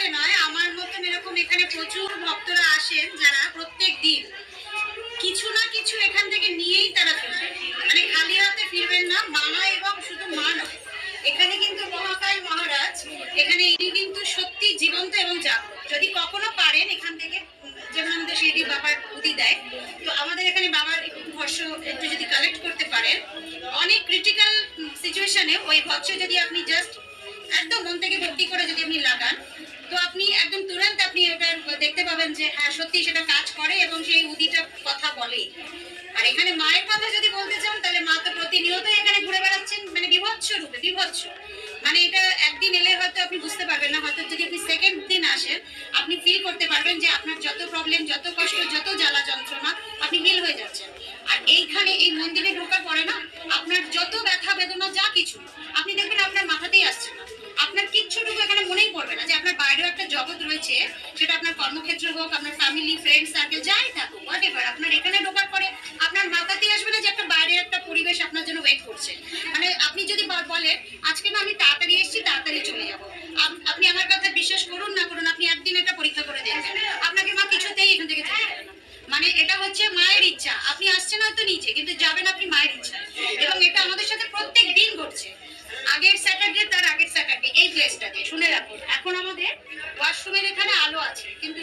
করতে নয়, আমার মতন এরকম এখানে প্রচুর ভক্তরা আসেন যারা প্রত্যেক দিন কিছু না কিছু এখান থেকে নিয়েই তারা ফিরবেন, মানে খালি হাতে ফিরবেন না। মা এবং শুধু মা নয়, এখানে কিন্তু মহাকাল মহারাজ, এখানে ইনি কিন্তু সত্যি জীবন্ত এবং জাগ্রত। যদি কখনো পারেন এখান থেকে, যেমন আমাদের শিরডি বাবার উদি দেয়, তো আমাদের এখানে বাবার ভস্য একটু যদি কালেক্ট করতে পারেন, অনেক ক্রিটিক্যাল সিচুয়েশনে ওই ভস্য যদি আপনি জাস্ট একদম মন থেকে ভক্তি করে যদি আপনি লাগান, তো আপনি একদম তুরন্ত আপনি এটা দেখতে পাবেন যে হ্যাঁ সত্যি সেটা কাজ করে এবং সেই উদিটা কথা বলে। আর এখানে মায়ের কথা যদি বলতে চান, তাহলে মা তো প্রতিনিয়ত এখানে ঘুরে বেড়াচ্ছেন, মানে বিভৎস রূপে, বিভৎস। মানে এটা একদিন এলে হয়তো আপনি বুঝতে পারবেন না, হয়তো যদি আপনি সেকেন্ড দিন আসেন আপনি ফিল করতে পারবেন যে আপনার যত প্রবলেম, যত কষ্ট, যত জ্বালা যন্ত্রণা আপনি হিল হয়ে যাচ্ছেন। আর এইখানে এই মন্দিরে ঢোকার পরে না, আপনার যত ব্যথা বেদনা যা কিছু আপনি দেখবেন আপনার মাথাতেই আসছে না, আপনার কিচ্ছুটুকু এখানে মনেই পড়বে না যে আপনার বাইরেও একটা জগৎ রয়েছে, সেটা আপনার কর্মক্ষেত্র হোক, আপনার ফ্যামিলি, ফ্রেন্ড সার্কেল, যাই থাকুক, হোয়াট এভার, আপনার এখানে ঢোকার পরে আপনার মাথাতেই আসবে না যে একটা বাইরের একটা পরিবেশ আপনার জন্য ওয়েট করছে। মানে আপনি যদি বলেন আজকে না আমি তাড়াতাড়ি এসেছি, তাড়াতাড়ি চলে যাবো, আপনি আমার কথা বিশ্বাস করুন না করুন, আপনি একদিন এটা পরীক্ষা করে দেখবেন, আপনাকে মা কিছুতেই এখান থেকে চলে যাবে না। মানে এটা হচ্ছে মায়ের ইচ্ছা, আপনি আসছেন হয়তো নিচে, কিন্তু যাবেন আপনি মায়ের ইচ্ছা। এবং এটা আমাদের সাথে প্রত্যেক দিন ঘটছে। আগের স্যাটারডে, তার আগের স্যাটারডে এই প্লেসটাতে শুনে রাখুন, এখন আমাদের ওয়াশরুমের এখানে আলো আছে, কিন্তু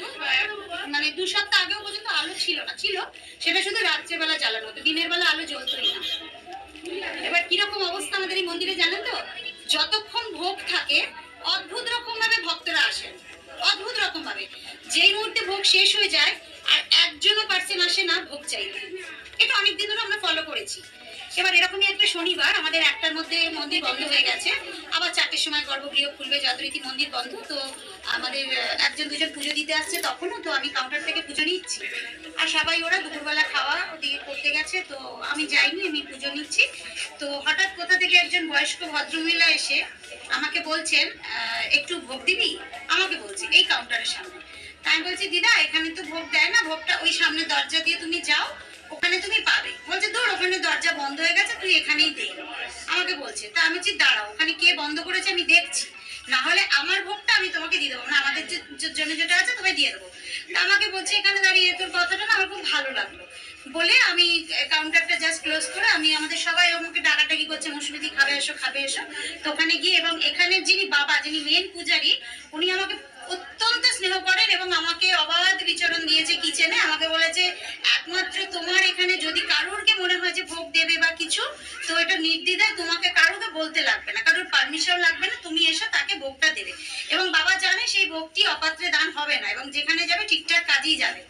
মানে 2 সপ্তাহ আগেও পর্যন্ত আলো ছিল না, ছিল সেটা শুধু রাত্রেবেলা জ্বালানো হতো, দিনের বেলা আলো জ্বলতোই না। এবার কিরকম অবস্থা আমাদের এই মন্দিরে জানেন তো, যতক্ষণ ভোগ থাকে অদ্ভুত রকম ভাবে ভক্তরা আসেন, অদ্ভুত রকম ভাবে। যেই মুহূর্তে ভোগ শেষ হয়ে যায় আর একজনও পার্সেন আসে না ভোগ চাইতে। এটা অনেকদিন ধরে আমরা ফলো করেছি। এবার এরকমই একটা শনিবার আমাদের 1টার মধ্যে মন্দির বন্ধ হয়ে গেছে, আবার 4টের সময় গর্ভগৃহ খুলবে, যথারীতি মন্দির বন্ধ। তো আমাদের একজন দুজন পুজো দিতে আসছে তখনও, তো আমি কাউন্টার থেকে পুজো নিচ্ছি, আর সবাই ওরা দুপুরবেলা খাওয়া ওদিকে করতে গেছে, তো আমি যাইনি, আমি পুজো নিচ্ছি। তো হঠাৎ কোথা থেকে একজন বয়স্ক ভদ্রমহিলা এসে আমাকে বলছেন একটু ভোগ দিবি, আমাকে বলছে এই কাউন্টারের সামনে। তাই আমি বলছি দিদা এখানে তো ভোগ দেয় না, ভোগটা ওই সামনে দরজা দিয়ে তুমি যাও, ওখানে তুমি পাবে। বলছে দূর, ওখানে দরজা বন্ধ হয়ে গেছে, তুই এখানেই দে, আমাকে বলছে। তা আমি বলছি দাঁড়াও, ওখানে কে বন্ধ করেছে আমি দেখছি, না হলে আমার ভোগটা আমি তোমাকে দিয়ে দেবো, না আমাদের জন্য যেটা আছে তোমায় দিয়ে দেবো। তা আমাকে বলছে এখানে দাঁড়িয়ে তোর কথাটা না আমার খুব ভালো লাগলো বলে আমি কাউন্টারটা জাস্ট ক্লোজ করে, আমি আমাদের সবাই আমাকে ডাকাডাকি করছে, মুসমিদি খাবে এসো, খাবে এসো। তো ওখানে গিয়ে, এবং এখানে যিনি বাবা, যিনি মেন পূজারী, উনি আমাকে অত্যন্ত স্নেহ করেন এবং আমাকে অবাধ বিচরণ দিয়েছে কিচেনে। আমাকে বলেছে একমাত্র তোমার এখানে যদি কারোরকে মনে হয় যে ভোগ দেবে বা কিছু, তো এটা নির্দ্বিধায় তোমাকে কারোকে বলতে লাগবে না, কারোর পারমিশন লাগবে না, তুমি এসে তাকে ভোগটা দেবে। এবং বাবা জানে সেই ভোগটি অপাত্রে দান হবে না, এবং যেখানে যাবে ঠিকঠাক কাজেই যাবে।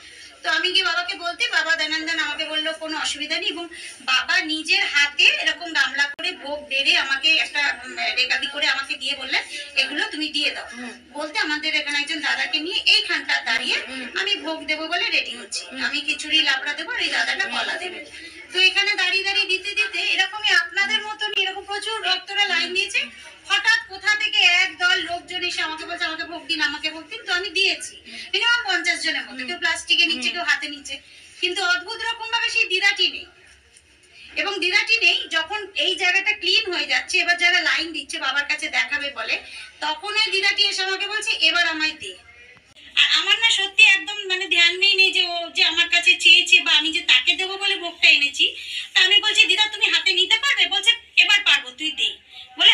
তো আমি গিয়ে বাবাকে বলতে, বাবা দেনান আমাকে বললো কোনো অসুবিধা নেই, এবং বাবা নিজের হাতে এরকম গামলা করে ভোগ বেড়ে আমাকে একটা রেকাবি করে আমাকে দিয়ে বললেন এগুলো তুমি দিয়ে দাও। বলতে আমাদের এখানে একজন দাদাকে নিয়ে এইখানটা দাঁড়িয়ে আমি ভোগ দেবো বলে রেডি হচ্ছি, আমি খিচুড়ি লাবড়া দেবো, আর এই দাদাটা কলা দেবে। তো এখানে দাঁড়িয়ে দাঁড়িয়ে দিতে দিতে এরকমই আপনাদের মতন এরকম প্রচুর ভক্তরা লাইন দিয়েছে। হঠাৎ কোথা থেকে একদল লোকজন এসে আমাকে বলছে আমাকে ভোগ দিন, আমাকে ভোগ দিন। তো আমি দিয়েছি মিনিমাম 50 জনের মতো, কেউ প্লাস্টিকে নিচ্ছে, কেউ হাতে নিচ্ছে, কিন্তু অদ্ভুত রকম ভাবে সেই দিদাটি নেই। এবং দিদাটি নেই যখন এই জায়গাটা ক্লিন হয়ে যাচ্ছে, এবার যারা লাইন দিচ্ছে বাবার কাছে দেখাবে বলে, তখন এই দিদাটি এসে আমাকে বলছে এবার আমায় দে। আর আমার না সত্যি একদম মানে ধ্যান নেই যে ও যে আমার কাছে চেয়েছে বা আমি যে তাকে দেবো বলে ভোগটা এনেছি। তা আমি বলছি দিদা তুমি হাতে নিতে পারবে? বলছে এবার পারবো, তুই দে। বলে